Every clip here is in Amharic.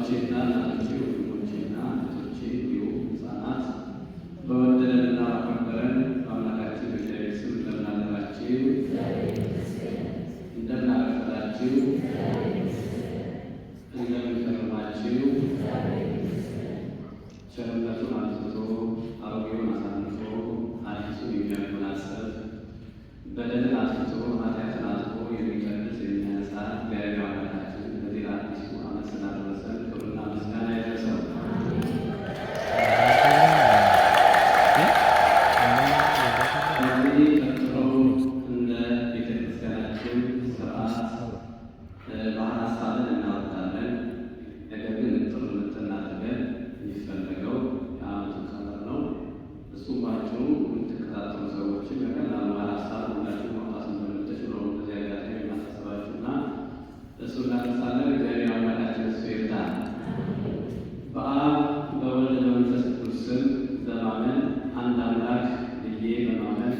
አባቶቼና እናቶቼ፣ ወንድሞቼና እህቶቼ እንዲሁም ሕፃናት በወደደንና ባከበረን በአምላካችን በእግዚአብሔር ስም እንደምን አደራችሁ? እንደምን አረፈዳችሁ? እንደምን ከረማችሁ? ቸርነቱን አብዝቶ አሮጌውን አሳንሶ አዲሱን የሚያጎናጽፍ በደልን አጥፍቶ ኃጢአትን አጥፎ የሚቀድስ የሚያነጻ እግዚአብሔር አምላካችን በዚህ አዲሱ ዓመት ስላደረሰን ክብርና ምስጋና ይድረሰው። ከዚህ ቀጥሎ እንደ ቤተክርስቲያናችን ስርዓት ባህር ሀሳብን እናወጣለን። ነገር ግን ጥሩ ልትናደርገን የሚፈለገው የዓመቱ ቀመር ነው። እሱም ባጭሩ የምትከታተሉ ሰዎችን በቀላሉ ባህር ሀሳብ ሁላችሁ ማውጣት እንደምትችሉ ነው በዚህ አጋጣሚ የማሳስባችሁና እሱ እናነሳለን። እግዚአብሔር አምላካችን እሱ ይርዳል። በአብ በወልድ በመንፈስ ቅዱስ ስም በማመን አንድ አምላክ ብዬ በማመን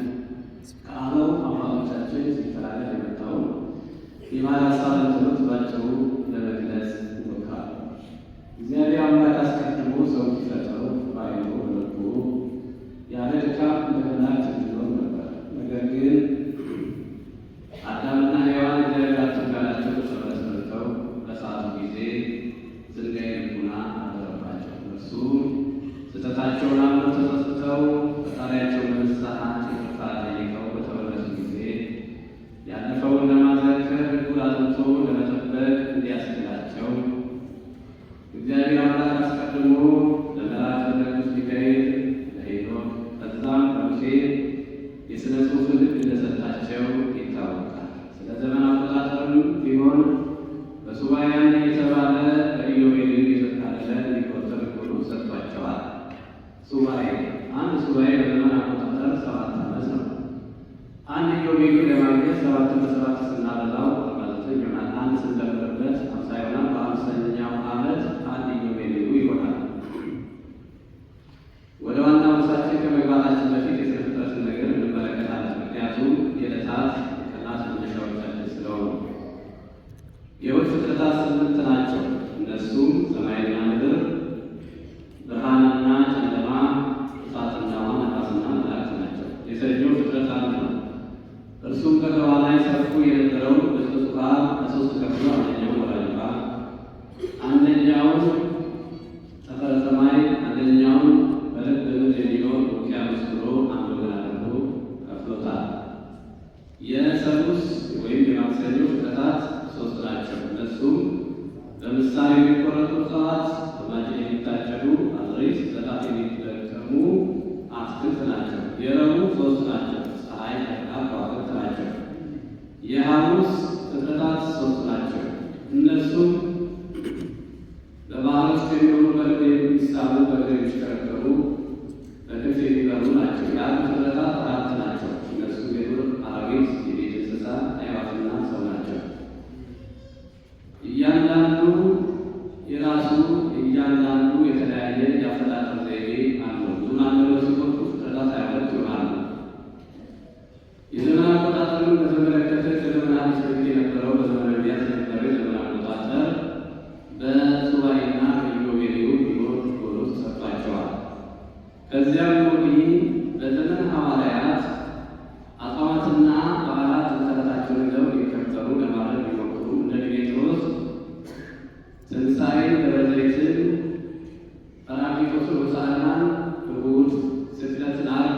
ከአበው አባቶቻችን ሲተላለፍ የመጣውን የባህር ሀሳብን ትምህርት ባጭሩ ለመግለጽ እንሞክራለን። እግዚአብሔር አምላክ አስቀድሞ ሰው ሲፈጥረው በዓይኑ በልቡ ያለ ድካም ለመላእክት እንዲኖር ነበር። ነገር ግን አዳምና ሔዋን እግዚአብሔር አትንካላቸው በሰበት በልተው በሳቱ ጊዜ ዝንጋይ ልቡና አደረባቸው። እነርሱም ስህተታቸውን አምነው ተጸጽተው ፈጣሪያቸውን በንስሐ ይቅርታ ጠይቀው በተመለሱ ጊዜ ያለፈውን ለማዘከር ሕጉን አጥንቶ ለመጠበቅ እንዲያስችላቸው እግዚአብሔር አምላክ አስቀድሞ ለመልአከ ቅዱስ ሚካኤል ለሄኖክ ከዛም ለሙሴ የሥነ ጽሑፍን ሕግ እንደሰጣቸው ይታወቃል። ስለ ዘመን አቆጣጠርም ቢሆን በሱባዔ አንድ የተባለ በኢዮቤልዩ የተካለለ እንዲቆጠር ሕጉን ሰጥቷቸዋል። ሱባዔ አንድ ሱባዔ በዘመን አቆጣጠር 7 ዓመት ነው። አንድ ኢዮቤልዩ ለማግኘት 7 በ7 ስናበዛው 49 ይሆናል። አንድ ስንደምርበት 50 ይሆናል። በ50ኛው ዓመት አንድ ኢዮቤልዩ ይሆናል። ወደ ዋናው ርዕሳችን ከመግባታችን በፊት የሥነ ፍጥረትን ነገር እንመለከታለን። ምክንያቱም የዕለታት የቀናት መነሻዎቻችን ስለሆኑ የእሑድ ፍጥረታት 8 ናቸው። እነሱም ሰማይና ምድር፣ ብርሃንና ጨለማ፣ እሳትና ውሃ፣ ነፋስና መላእክት ናቸው። የሰኞ ፍጥረት አንድ ነው። እርሱም ከውኃ ላይ ሰፉ የነበረው በሦስት ውኃ ከሦስት ከፍሎ አንደኛውን ወራጅ ውኃ፣ አንደኛውን ጠፈረ ሰማይ፣ አንደኛውን በልብ ምድር የሚኖር ውቅያኖስ ብሎ አንድ ወገን አድርጎ ከፍሎታል። የሰሉስ ወይም የማክሰኞ ፍጥረታት 3 ናቸው። እነሱም በምሳሌ የሚቆረጡ እጽዋት፣ በማጭድ የሚታጨዱ አዝርዕት፣ በጣት የሚለቀሙ አትክልት ናቸው። የረቡዕ 3 ናቸው። ፀሐይ፣ ጨረቃ፣ ከዋክብት ናቸው። የሐሙስ ፍጥረታት 3 ናቸው። እነሱም በባህር ውስጥ የሚኖሩ በልብ የሚሳቡ በእግር የሚሽከረከሩ በክንፍ የሚበሩ ናቸው። የዓርብ ፍጥረታት 4 ናቸው። እነሱም የዱር አራዊት፣ የቤት እንስሳ፣ አዕዋፍና ሰው ናቸው። እያንዳንዱ የራሱ የተለያየ የአፈጣጠር ዘይቤ አለው። ብዙን አንደበት ሲቆጥሩ ፍጥረታት 22 ይሆናሉ። የዘመን አቆጣጠርን በተመለከተ ከዘመነ ሐዲስ በፊት የነበረው በዘመነ ነቢያት የነበረው የዘመን አቆጣጠር በሱባዔና በኢዮቤልዩ ቢሆን ጎሎ ተሰጥቷቸዋል። ከዚያም ወዲህ በዘመነ ሐዋርያት አጽዋማትና በዓላት መሰረታቸውን ይዘው ሊከበሩ ለማድረግ ቢሞክሩ እንደ ዲሜጥሮስ ትንሣኤን፣ ደብረ ዘይትን፣ ጰራቅሊጦስን ሆሳዕናን እሑድ፣ ስቅለትን ዓርብ፣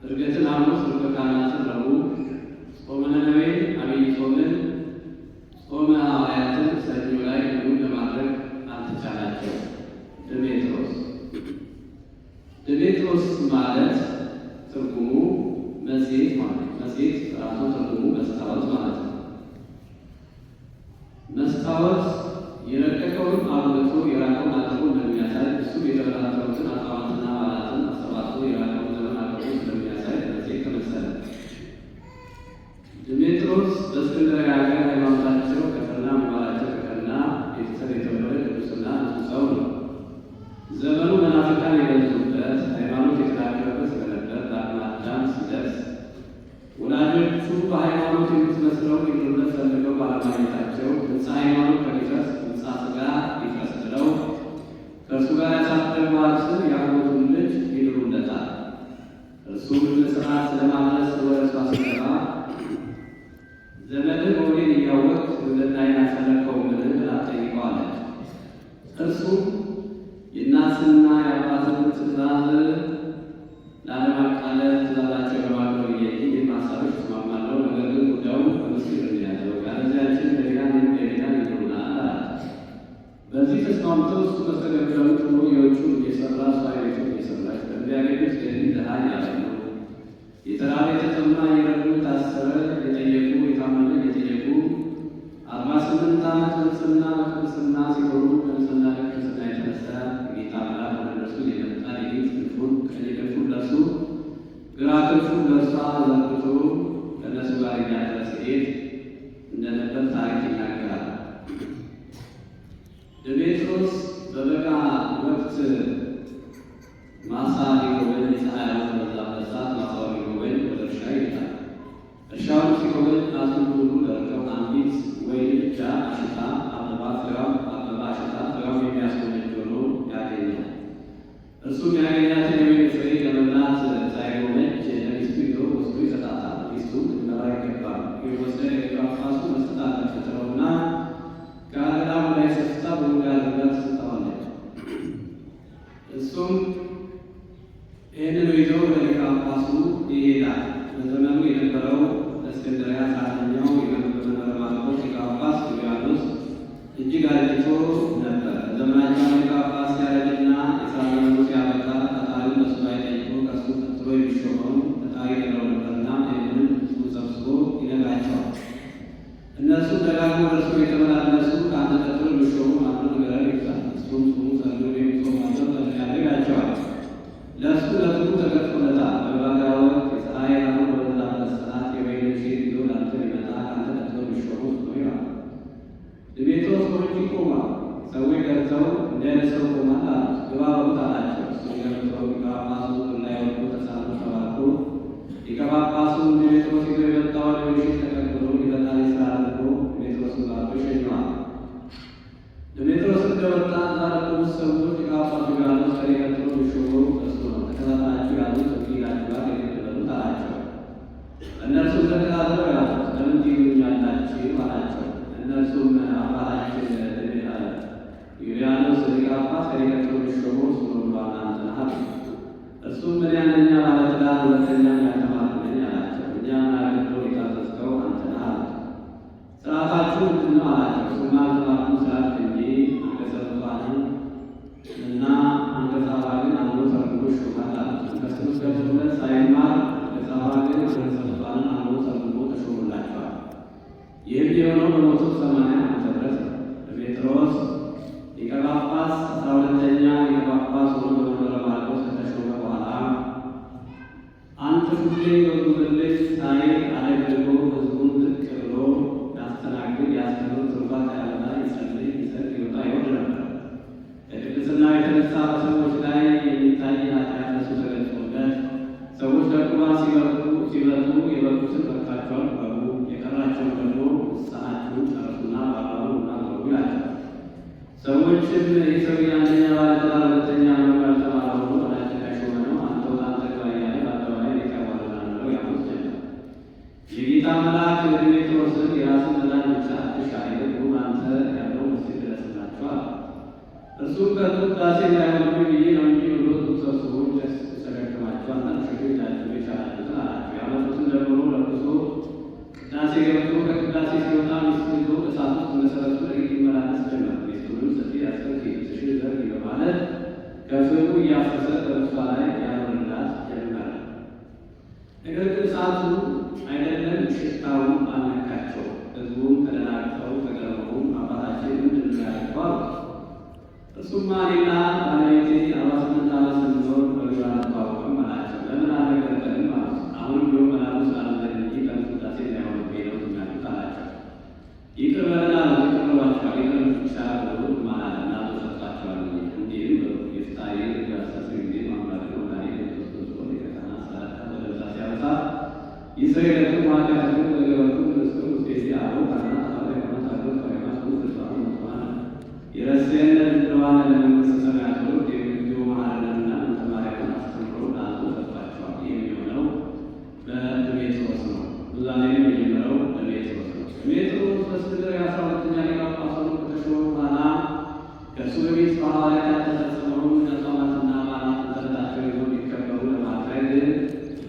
ዕርገትን ሐሙስ፣ ሊቀ ካህናትን ረቡዕ፣ ጾመ ነነዌን ዐቢይ ጾምን፣ ጾመ ሐዋርያትን ሰኞ ላይ እንዲሁም ለማድረግ አልተቻላቸውም። ዲሜጥሮስ ማለት ትርጉሙ መጽሔት ማለት ነው። መጽሔት ራሱ ትርጉሙ መስታወት ማለት ነው። መስታወት የረቀቀውን አጉልቶ የራቀውን አጥቦ እንደሚያሳይ እሱም የተበታተኑትን አጽዋማትና በዓላትን አሰባስቦ የራቀውን ዘመን አቅርቦ ስለሚያሳይ መጽሔት ተመሰለ። ዲሜጥሮስ በእስክንድርያ ሀገር ሃይማኖታቸው ከቀና ምግባራቸው ከቀና ቤተሰብ የተወለደ ቅዱስና ንጹሕ ሰው ነው። ዘመኑ መናፍቃን የበዙበት ሃይማኖት የተዳከመበት ስለነበር ዳግመ አዳም ሲደርስ ወላጆቹ በሃይማኖት የምትመስለው የግሩነት ፈልገው ባለማግኘታቸው ሕንፃ ሃይማኖት ከሚፈርስ ሕንፃ ሥጋ ሊፈርስ ብለው ተስማምተው እሱ መስተገብራዊ ሆኖ የውጭውን እየሰራ እሷ ቤቱን እየሰራች በሚያገኙት ገቢ ድሃ ያሉ የተራበ የተጠማ እየረዱ ታሰረ የጠየቁ የታመመ የጠየቁ 48 ዓመት በንጽሕና በቅድስና ሲኖሩ በንጽሕና በቅድስና የተነሳ ጌታ አምላክ ወደ እነርሱ የመጣ ሌሊት ክንፉን ቀኝ ክንፉን ለእርሱ ግራ ክንፉን ለእርሷ ዘርግቶ ከእነሱ ጋር እያደረ ሲሄድ እንደነበር ታሪክ ይናገራል። ዴሜጥሮስ በበጋ ወቅት ማሳ ሊጎበኝ ፀሐይ በበዛበት ሰዓት ማሳውን ሊጎበኝ ወደ እርሻ ይሄዳል። እርሻውን ሲጎበኝ አቱን ሁሉ ደርቀው አንዲት ወይን ብቻ አሽታ አበባ አሽታ ፍሬዋም የሚያስጎመጅ ሆኖ ያገኛል። እርሱም ያገኛትን የወይን ፍሬ ለመብላት ሳይጎመጅ ለሚስቱ ይዞ ወስዶ ይሰጣታል። ሚስቱ ልትበላ ይገባል። የወሰደ የጳጳሱ መስጠት አለበት ነውና ከአገዳሙ ላይ ሰፍታ በሙሉ አድርጋ ትሰጠዋለች። እሱም ይህንን ይዞ ወደ ሊቀ ጳጳሱ ይሄዳል። በዘመኑ የነበረው እስክንድርያ ሳተኛው የመንበረ ማርቆስ ሊቀ ጳጳስ ጁልያኖስ እጅግ አርጅቶ ነበር። በዘመናቸው ሊቀ ጳጳስ ሲያረጅና የሥራ ዘመኑ ሲያበቃ ፈጣሪው በእሱ ላይ ጠይቆ ከእሱ ቀጥሎ የሚሾመውን ፈጣሪ ይነግረው ነበርና ይህንንም ሕዝቡ ሰብስቦ ይነግራቸዋል። እነሱ ደጋግሞ ደርሶ የተመላለሱ ከአንተ ቀጥሎ የሚሾሙ አንዱ ንገረን ይሉታል። እሱም ጹሙ ጸልዩ የሚጾማቸው ያደርጋቸዋል። ለእሱ ለክፉ ተገጥቶለታል። በበጋ ወቅት የፀሐይ ብርሃን በበዛበት ሰዓት የወይን እሸት ይዞ ላንተ ሊመጣ ከአንተ ቀጥሎ የሚሾሙት ነው ይላል። ዴሜጥሮስ በውጭ ቆሟል። ሰዎች ገብተው እንዲህ ዓይነት ሰው ቆሟል አሉት። ግባ በሉት አላቸው። እሱ ገብተው ሊቀ ጳጳሱ እንዳይወዱ ተሳልፎ ተባርኮ ሊቀ ጳጳሱ ዴሜጥሮስ ይዞ የመጣውን የወይን እሸት ተቀብሎ ሊፈጣሪ ሥራ አድርጎ ዴሜጥሮስን ባርኮ ይሸኘዋል። ዴሜጥሮስ እንደወጣ እዛ ለቆሙት ሰዎች ሊቀ ጳጳሱ ጁልያኖስ ከእኔ ቀጥሎ የሚሾመው እሱ ነው፣ ተከታትላችሁ ያሉት ወኪላችሁ ጋር የገደሉት አላቸው። እነርሱም ተከታትለው ያሉት ለምን ትይዙኛላችሁ አላቸው። እነርሱም አባታችን ጁልያኖስ ሊቀ ጳጳስ ከእኔ ቀጥሎ የሚሾመው እሱ ነው ብሏል፣ አንተ ነህ አሉት። እሱም እኔ አንደኛ ባለትዳር ሁለተኛ ያልተማርኩ ነኝ አላቸው። እኛ ምን አገልግሎት የታዘዝከው አንተ ነህ አሉት። ሥርዓታችሁ ምንድን ነው አላቸው። እሱም አልተማርኩም ስላልክ እንጂ አንቀጸ ብፁዓንን እና አንቀጸ አዋልድን አምኖ ተርጉሞ ሾሟል አሉት። አንቀጸ ገብቶለት ሳይማር አንቀጸ አዋልድን አንቀጸ ብፁዓንን አምኖ ተርጉሞ ተሾሞላቸዋል። ይህም የሆነው በመቶ 80 ዓመተ ምህረት ነው። ዴሜጥሮስ ሊቀ ጳጳስ 12ኛ ሊቀ ጳጳስ ሆኖ በመንበረ ማርቆስ ከተሾመ በኋላ አንተ ሁሌ በጉብልት ሳይል አገልግሎ ሕዝቡን ዝቅ ብሎ ያስተናግድ፣ ያስተምር፣ ትሩፋት ያበዛ፣ ይጸልይ፣ ይሰግድ፣ ይወጣ ይወርድ ነበር። ከቅድስና የተነሳ በሰዎች ላይ የሚታይ ኃጢአት ለእሱ ተገልጾለት ሰዎች ለቁርባን ሲበጡ የበቁትን በቃችኋል በሉ፣ የቀራቸውን ደግሞ ንስሐችሁን ጨርሱና በአግባቡ እናገሩ ይላቸዋል። ሰዎችም ይህ ሰውዬ አንደኛ ባለትዳር ሁለተኛ ነው ያልተማረ ሆኖ በላያችን ላይ ሾመ ነው አንተው ለአንተ ግባ እያለ በአደባባይ ሊቀ ያዋርዳል ብለው ያሙት ጀመር። የጌታ መልአክ ዴሜጥሮስን የራስን መዳን ብቻ አትሻ፣ ይልቁን አንተ ያለው መስጊድ ድረስላችኋል። እርሱም ከንቱ ቅዳሴ እንዳይሆንብኝ ብዬ ነው እንጂ ብሎ ጡት ሰብስቦ እንጨት ተሸከማቸዋል። ሸሹ ሄዳችሁ የቻላችሁትን አላቸው። ያመጡትን ደምሮ ለብሶ ቅዳሴ ገብቶ ከቅዳሴ ሲወጣ ሚስት ይዞ እሳት ውስጥ መሰረቱ ይመላለስ ጀመር። ሚስቱንም ሰፊ አስከፊ ትሽ ዘርግ በማለት ከፍሙ እያፈሰ በእርሷ ላይ ያኖርላት ጀመረ። ነገር ግን እሳቱ አይደለም ሽታው አልነካቸው። ሕዝቡም ተደናግጠው ተገረሙ። አባታችን ምንድን ነው ያደረገው አሉት። እርሱማ እኔና ባለቤቴ 48 ዓመት ስንኖር በግብር አንተዋወቅም አላቸው። ለምን አልነገርከንም አሉት። አሁንም ቢሆን መላሉ ስላልዘን እንጂ ከንቱ ቅዳሴ እንዳይሆንብኝ ነው የሚያሉት አላቸው። ይቅር በለን አሉት። ይቅር ብሏቸዋል። ይቅር ብቻ ብሎ ማለትና ሰጥቷቸዋል። እንዲህም የፍታዬ ያሰሰ ጊዜ ማምራት ነው ላ ክርስቶስ ሊቀጠና ስላታ በለብሳ ሲያበሳ ይስረኤለቱ ማቃተቱ በገበቱ ክርስቶ ውስጤ አሮ ካህናት አባ የሆነ ታዶ ፈሪማስ ክርስቷን መጥዋነ የረሴን ድለዋን ለመንግሥተ ሰማያት ብሎ የምግዮ መሐረንና ተማሪያን አስተምሮ ለአንዱ ሰጥቷቸዋል። የሚሆነው በዴሜጥሮስ ነው። ኑዛዜ የጀመረው በዴሜጥሮስ ነው። ዴሜጥሮስ በእስክንድርያ 12ኛ ሊቀ ጳጳስ ሆኖ ከተሾመ በኋላ ከእሱ በፊት በሐዋርያት ያልተፈጸመውን አጽዋማትና በዓላት መሠረታቸው ይዘው እንዲከበሩ ለማድረግ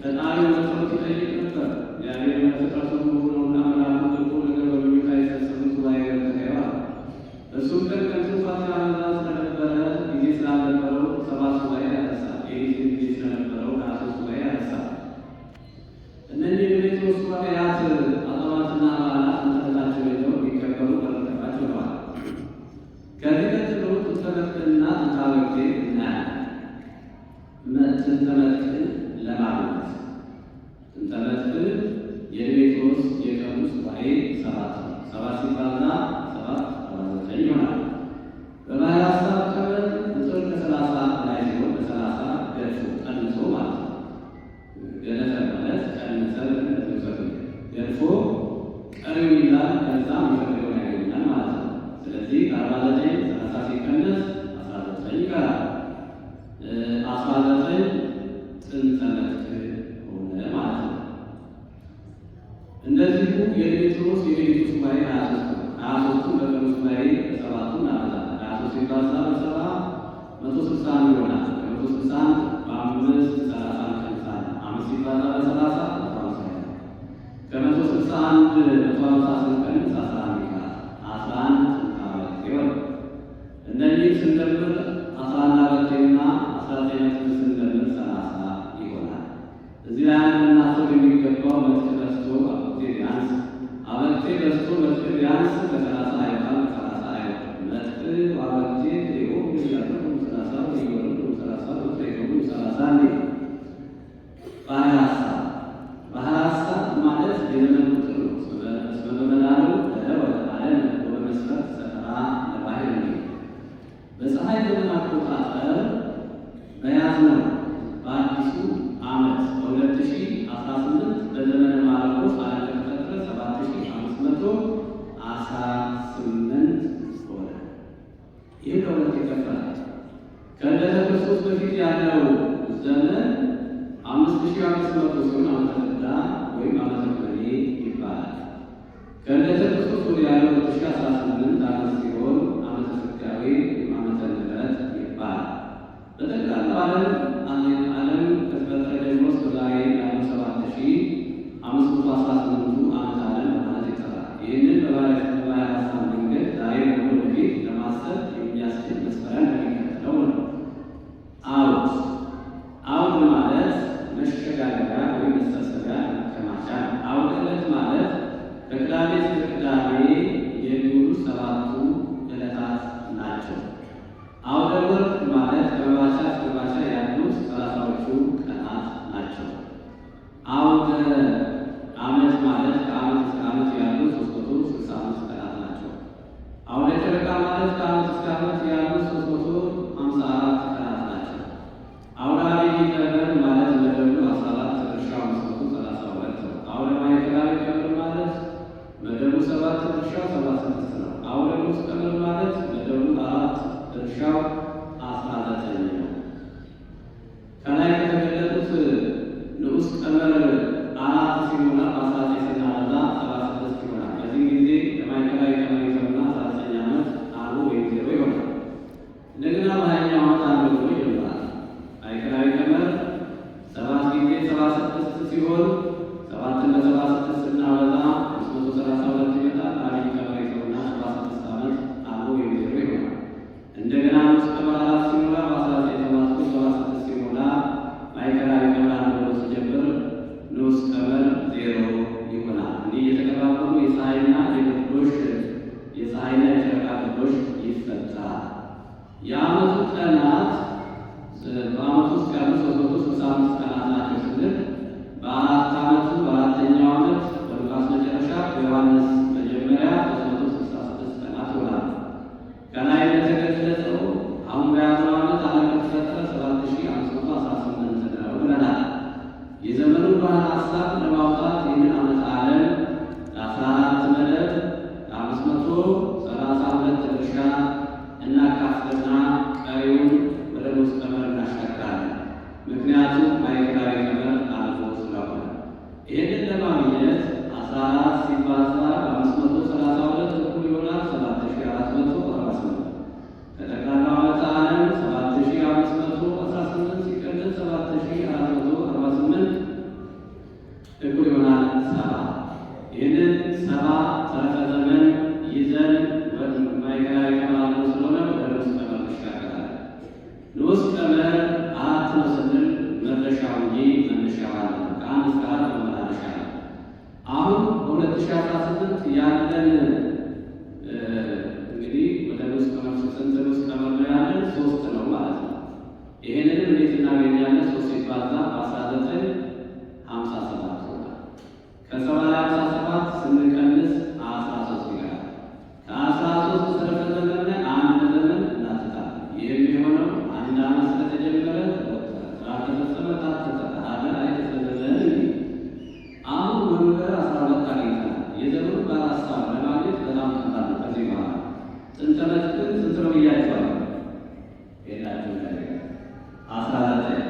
ፈጣሪው በጸሎት ይጠይቅ ነበር። እግዚአብሔር በፍጥረቱ ሙሉ ነውና መልአኩ በጎ ነገር በምኞት አይፈጽም ሱባዔ ገብተህ እሱም ቀን ቀን ትሩፋት ያበዛ የነበረው 23 ሱባዔ ያነሳ። እነዚህ የቤተክርስቲያን ሱባዔያት አጽዋማትና በዓላት መሰረታቸው ይዘው የሚከበሩ በረከታቸው ነዋል። ከዚህ ቀጥሎ ጥንተ መጥቅዕና ጥንተ አበቅቴ እናያለን። ጥንተ መጥቅዕ ለማግኘት ጥንተ መጥቅዕ የቤቶስ የቀኑ ሱባዔ 7 ነው። 7 ሲባዛ 7 49 ይሆናል። በባሕረ ሐሳብ ቀመር ቁጥር ከ30 በላይ ሲሆን በ30 ገድፎ ቀንሶ ማለት ነው። ገደፈ ማለት ቀንሰ ገድፎ ቀሪው ይላል። ከዛ የሚፈልገውን ያገኛል ማለት ነው። ስለዚህ ከ49 30 ሲቀነስ 19 ይቀራል። 19 ጥንተ መጥቅዕ ሆነ ማለት ነው። እንደዚሁ የጴጥሮስ የሌሊቱ ሱባዔ 23 ነው። 23ቱን በቀኑ ሱባዔ በ7ቱ እናበዛለን። 23 ሲባዛ በ7 161 ይሆናል። ከ161 በ5 30 እንቀንሳለን። 5 ሲባዛ በ30 150 ይሆናል። ከ161 150 ስንቀንስ 11 ይቀራል። 11 ጥንተ አበቅቴ ይሆናል። እነዚህ ስንደምር 11 አበቅቴና 19 መጥቅዕ ስንደምር 30 ይሆናል። እዚህ ላይ አንድ ልናስብ የሚገባው መጥቅዕ በዝቶ አበቅቴ ቢያንስ፣ አበቅቴ በዝቶ መጥቅዕ ቢያንስ ከ30 አይወጣም፣ ከ30 አይወጣም። መጥቅዕ አበቅቴ ሊሆን ይችላል። 30 ሊሆን 30 ወጥቶ 30 ነው። ባሕረ ሐሳብ ባሕረ ሐሳብ ማለት የዘመን ቁጥር ነው። በመላሉ ዓለም በመስፈርት ሰጠራ ለባሕር ነው። በፀሐይ ዘመን አቆጣጠር በያዝነው በአዲሱ ዓመት በ2018 በዘመነ ማርቆስ ዓለም ከተፈጠረ 7518 ሆነ። ይህ ከሁለት ይከፈላል። ከልደተ ክርስቶስ በፊት ያለው ዘመን 5500 ሲሆን ዓመተ ፍዳ ወይም ዓመተ ኩነኔ ይባላል። ከልደተ ክርስቶስ ወዲያ ያለው 2018 ዓመት ሲሆን ዓመተ ስጋዌ ወይም ዓመተ ምሕረት ይባላል። በጠቅላላው ዓለም ከተፈጠረ ጀምሮ እስከ ዛሬ ያለው 7518ቱ ዓመተ ዓለም በማለት ይጠራል። ይህንን በባሕረ ሐሳብ መንገድ ዛሬ ወደ ወደፊት ለማሰብ የሚያስችል መስፈሪያ እንደሚከተለው ነው። አውድ ማለት መሸጋገሪያ ወይም መሰብሰቢያ መከማቻ ነው። አውደ ዕለት ማለት ከቅዳሜ እስከ ቅዳሜ የሚውሉ 7ቱ ዕለታት ናቸው። አውደ ወር ማለት ከመባቻ እስከ መባቻ ያሉት 30ዎቹ ቀናት ናቸው። አውደ ዓመት ማለት ከዓመት እስከ ዓመት ያሉት 365 ቀናት ናቸው። አውደ ጨረቃ ማለት ከዓመት እስከ ዓመት ያሉት 354 ቀናት ናቸው። አውደ ዓቢይ ቀመር ማለት መደቡ 14 ድርሻው 532 ነው። አውደ ማዕከላዊ ቀመር ማለት መደቡ 7 ድርሻው 76 ነው። አውደ ንዑስ ቀመር ማለት መደቡ 4 ድርሻው 19 ነው። ከላይ ከተገለጹት ንዑስ ቀመር 4 ሲሞላ በ19 ስናበዛ 76 ይሆናል። በዚህ ጊዜ ለማዕከላዊ ቀመር የተውና 19 ዓመት አሉ ወይም 0 ይሆናል። እንደገና በ20ኛው ዓመት አንድ ብሎ ይጀምራል። ማዕከላዊ ቀመር 7 ጊዜ 76 ሲሆን 7ን በ76 ስናበዛ 532 ይመጣል። ዓቢይ ቀመር የተውና 76 ዓመት አሉ ወይም 0 ይሆናል። እንደገና ንዑስ ቀመር 4 ሲሞላ በ1973 76 ሲሞላ ማዕከላዊ ቀመር አንድ ብሎ ሲጀምር ንዑስ ቀመር 0 ይሆናል። እንዲህ እየተቀባበሉ የፀሐይና የጨረቃ ግርዶሽ ይፈጠራል። የዓመቱ ቀናት በዓመቱ ውስጥ ያሉ 365 ቀናት ናቸው ስንል በአራት ዓመቱ በአራተኛው ዓመት በሉቃስ መጨረሻ በዮሐንስ መጀመሪያ 366 ቀናት ይሆናሉ። ከላይ እንደተገለጸው አሁን በያዝነው ዓመት ዓለም ከተፈጠረ 7518 ነው ብለናል። የዘመኑን ባሕረ ሐሳብ ለማውጣት ይህንን ዓመተ ዓለም ለ14 መደብ ለ532 ድርሻ እናካፍልና ቀሪውን ወደ ንዑስ ቀመር እናሻግራለን። ምክንያቱም ማዕከላዊ ቀመር አልፎ ስለሆነ ይህንን ለማግኘት 14 ሲባዛ በ532 እኩል ይሆናል 7448። ከጠቅላላው ዓመተ ዓለም 7518 ሲቀነስ 7448 እኩል ይሆናል 70። ይህንን 70 ተረፈ ዘመን ይዘን ማዕከላዊ ቀመር አልፎ ስለሆነ ወደ ንዑስ ቀመር እንሻገራለን። ንዑስ ቀመር 4 ነው ስንል መድረሻ ስንት ውስጥ ቀመር ያለን 3 ነው ማለት ነው። ይሄንንም እንዴት እናገኛለን? 3 ሲባዛ በ1957 ይሆናል። ከ57 ስንቀንስ 13 ይቀራል። ከ13 ትርፍ ዘመን አንድ ዘመን እናትታለን። ይህም የሆነው አንድ ዓመት ስለተጀመረ ስራ ተፈጸመ ታተተ አለ አይተሰበዘን። አሁን ወንበር 12 አግኝተናል። የዘመኑ ባለሀሳብ ለማግኘት በጣም ቀላል ነው። ከዚህ በኋላ ጥንተ መትክን ስንት ነው ብያቸዋለሁ? የላችሁ ነገር 19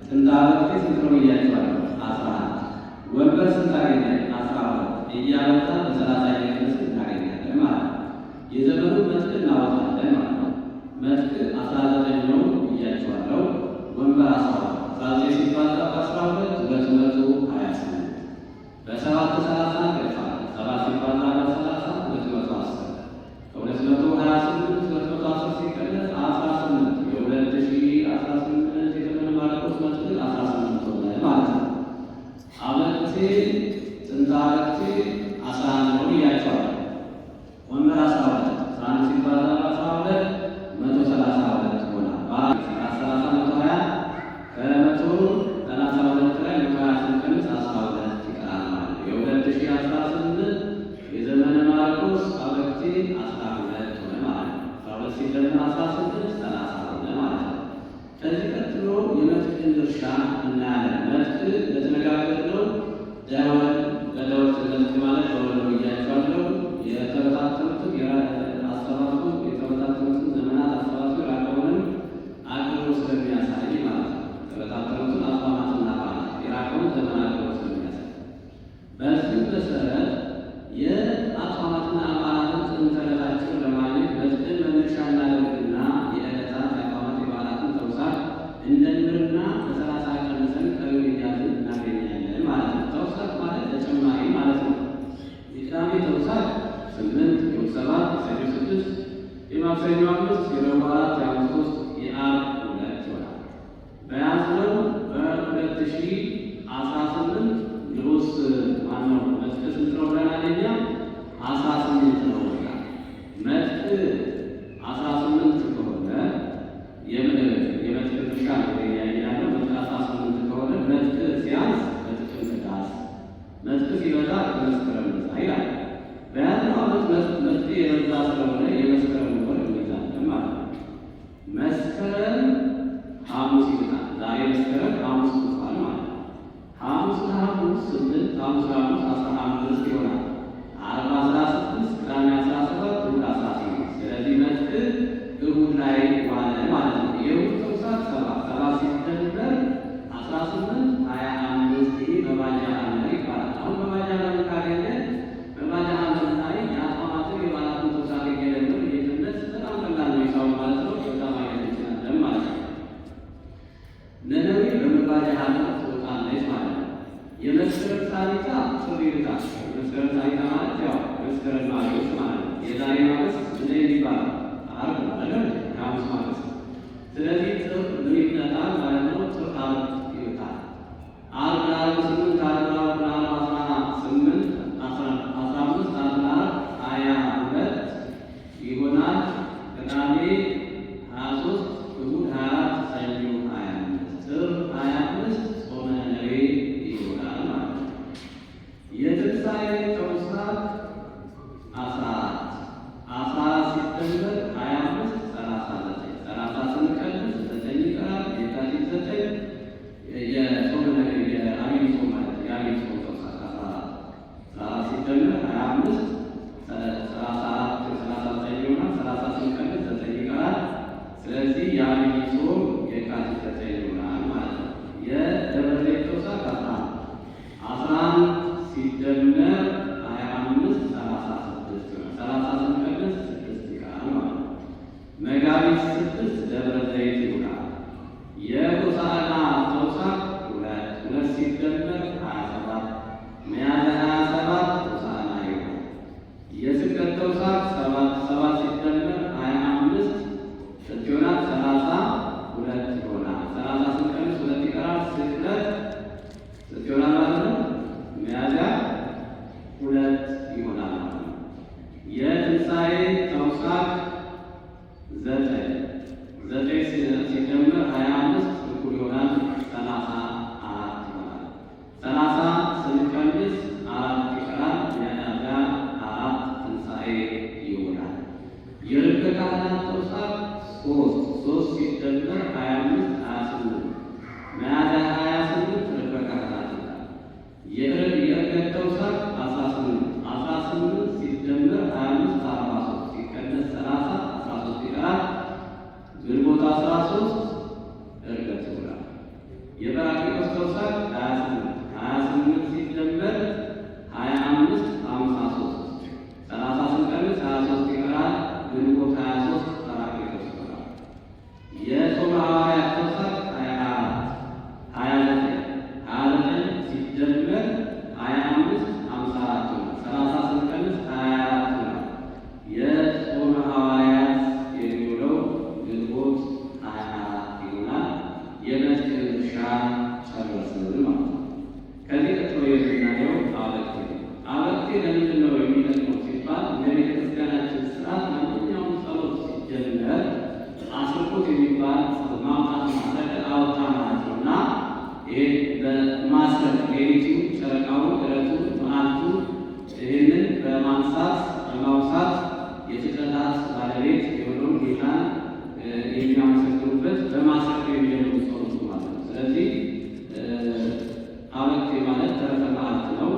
ጥንተ አበቅቴ ስንት ነው ብያቸዋለሁ? 11 ወንበር ስንት አገኛል? 12 እያወጣ በ30 ቀንስ እናገኛለን ማለት ነው። የዘመኑ መትክ እናወጣለን ማለት ነው። መትክ 19 ነው ብያቸዋለሁ። ወንበር 12 19 ሲባዛ በ12 228 በ7 30 ገፋል 7 ሲባዛ በ30 210 ከ228 210 ሲቀነስ 18 የ2018 የዘመነ ማርቆስ መትክ 18 ሆነ ማለት ነው። አበቅቴ ጥንተ አበቅቴ 11 ነው ብያቸዋለሁ። ወንበር 12 11 ሲባዛ በ12 132 ሆናል። በ30 120 ከ132 ላይ 120 ስንቀንስ 12 ይቀራል ማለት ነው። የ2018 የዘመነ ማርቆስ አበቅቴ 12 ሆነ ማለት ነው። 12 ሲደመር 16 30 ሆነ ማለት ነው። ከዚህ ቀጥሎ የመትክን ድርሻ እናያለን። መትክ እንደተነጋገርነው ደወል በደወል መትክ ማለት ደወል ነው ብያቸዋለሁ። የተበታተኑትን አሰባስቦ የተበታተኑትን ዘመናት አሰባስቦ የራቀውንም አቅርቦ ስለሚያሳይ ማለት ነው። የተበታተኑትን አጽዋማትና በዓላት የራቀውን ዘመን አቅርቦ ስለሚያሳይ በዚህ መሰረት የአጽዋማትና በዓላትን ጥንተ ዕለታቸውን ለማግኘት መትክን መነሻ እናደርግና የዕለታት የአጽዋማት የበዓላትን ተውሳክ እንደምርና በ30 ቀንሰን ቀሪውን እያዝን እናገኛለን ማለት ነው። ተውሳክ ማለት ተጨማሪ ማለት ነው። የቅዳሜ ተውሳክ 8፣ የእሑድ 7፣ የሰኞ 6፣ የማክሰኞ 5፣ የረቡዕ 4፣ የሐሙስ 3፣ የዓርብ 2 ይሆናል። በያዝነው በ2018 ንዑስ ማነው መትክ ስንት ነው ብለናል? እኛ 18 ነው ብለናል። መትክ 18 ከሆነ የመትክ ድርሻ ነው ያያያለው። መትክ 18 ከሆነ መትክ ሲያንስ በጥቅምት ዳስ፣ መትክ ሲበዛ በመስከረም በዛ ይላል። በያዝነው ዓመት መትክ የበዛ ስለሆነ የመስከረም ወር እንይዛለን ማለት ነው። መስከረም ሐሙስ ይመጣል። ዛሬ መስከረም ሐሙስ ይመጣል ማለት ነው። ሐሙስ ለሐሙስ 8፣ ሐሙስ ለሐሙስ 15 ይሆናል። ዓርብ 16፣ ቅዳሜ 17፣ እሑድ 18። ስለዚህ መትክ እሑድ ላይ ዋለ ማለት ነው። የእሑድ ተውሳክ 7 ሲደመር 18 25። ይህ መባጃ ዓመት ይባላል። አሁን መባጃ ዓመት ካገኘ መባጃ ዓመት ላይ የአጽዋማትን የበዓላትን ተውሳክ የገለመው የትነት በጣም ቀላል ነው ይሳው ማለት ነው። በዛ ማየት እንችላለን ማለት ነው። ነነዌ በመባጃ ዓመት ትወጣለች ማለት ነው። የመስከረም ሳሪታ ጥር ይልታል። የመስከረም ሳሪታ ማለት ያው መስከረም ማግስት ማለት ነው። የዛሬ ማግስት እንደ የሚባለው ዓርብ ነው አይደል? የሐሙስ ማግስት። ስለዚህ ጥር ምን ይመጣል ማለት ነው? ጥር ዓርብ ይወጣል። ዓርብ ለዓርብ 8፣ ዓርብ ለዓርብ 18፣ 15፣ ዓርብ ለዓርብ 22 ይሆናል። ቅዳሜ 23፣ እሑድ 24፣ ሰኞ 25፣ ጥር 25 ጾመ ነነዌ ይሆናል ማለት ነው። የትንሣኤ ተውሳክ 14 ሲደመር 25 39 30 ስንቀንስ 9 ይቀራል። የካቲት 9 የጾመ ነነዌ የዐቢይ ጾም ማለት የዐቢይ ጾም ተውሳክ 14 ሲደመር 25 34 39 ይሆናል። 30 ስንቀንስ 9 ይቀራል። ካህናት ተውሳክ 3 ሲደመር 25 28 ሚያዝያ 28 ርክበ ካህናት ይላል። የዕርገት ተውሳክ 18 ሲደመር 25 43 ሲቀነስ 30 13 ይቀራል። ግንቦት 13 ዕርገት ይውላል። የጰራቅሊጦስ ተውሳክ 28 ሲደመር 25 53 30 ስንቀንስ 23 ይቀራል። ግንቦት 23 ጰራቅሊጦስ ይውላል። የጾመ ሐዋርያት ተውሳክ 29 ሲደመር 25 54 30 ስንቀንስ 24 ይሆናል። የጾመ ሐዋርያት የሚውለው ግንቦት 24 ይሆናል። የመስቀል እርሻ ጨረስን ማለት ነው። ከዚህ ቀጥሎ የምናየው አበቅቴ። አበቅቴ ለምንድን ነው የሚጠቅመው ሲባል ለቤተ ክርስቲያናችን ስርዓት ማንኛውም ጸሎት ሲጀመር አስርኮት የሚባል ማውጣት ማስረቅ አውጣ ማለት ነው እና ይሄ በማስረቅ ሌሊቱ ጨረቃውን ዕለቱን መዓልቱን ይህንን በማውሳት የፍጥረታት ባለቤት የሆነውን ጌታን የሚያመሰግኑበት በማስረቅ የሚጀምሩ ጸሎት ማለት ነው። ስለዚህ አበቅቴ ማለት ተረፈ መዓልት ነው።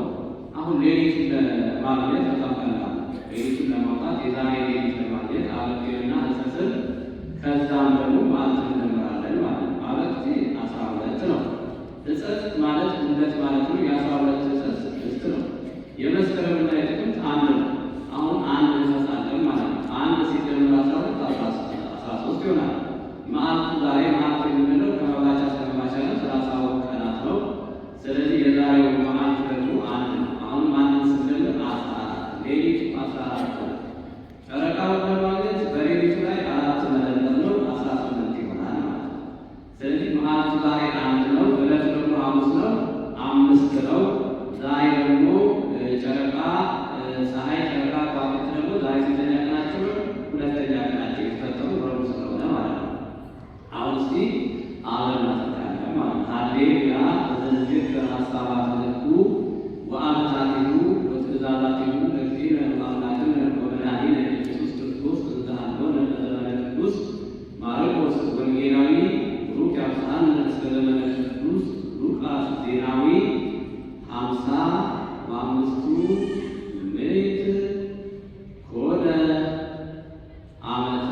አሁን ሌሊቱን ለማግኘት በጣም ቀላል ነው። ሌሊቱን ለማውጣት የዛሬ ሌሊት ለማግኘት አበቅቴንና ሕጸጽን ከዛም ደግሞ መዓልትን እንጀምራለን ማለት ነው። አበቅቴ 12 ነው። ሕጸጽ ማለት ሁለት ማለት ነው። የ12 ሕጸጽ 6 ነው። የመስከረምና የጥቅምት 1 ነው። አሁን 1 ሕጸጽ አለን ማለት ነው። 1 ሲደመር 12 13 ይሆናል። መዓልቱ ዛሬ መዓልት የምንለው ከመባቻ እስከ መባቻ ነው። 30 ቀናት ነው። ስለዚህ የዛሬው መዓልት ደግሞ 1 ነው። አሁን 1 ስንደምር 14 ሌሊቱ 14 ነው። ጨረቃውን ለማግኘት በሌሊቱ ላይ 4 መደመር ነው 18 ይሆናል ማለት ነው። ስለዚህ መዓልቱ ዛሬ 1 ነው። ዕለቱ ደግሞ ሐሙስ ነው 5 ነው። ዛሬ ደግሞ ጨረቃ ፀሐይ ጨረቃ ከዋክብት ደግሞ ዛሬ ስንተኛ ቀናቸው ነው? 2ኛ ቀናቸው የተፈጠሩ ረቡዕ ስለሆነ ማለት ነው። አሁን እስቲ አብረን እናጠቃለን ማለት ነው። ሃሌሉያ በዘንድር ሀሳባት ልኩ ወአመታቲሁ ወትእዛዛቲሁ ለእግዚእነ አምላክነ ወመድኃኒነ ኢየሱስ ክርስቶስ እንዘ ሀሎነ በዘመነ ቅዱስ ማርቆስ ወንጌላዊ ቡሩክ ያብጽሐነ እስከ ዘመነ ቅዱስ ሉቃስ ዜናዊ 55 ምዕት ኮነ ዓመተ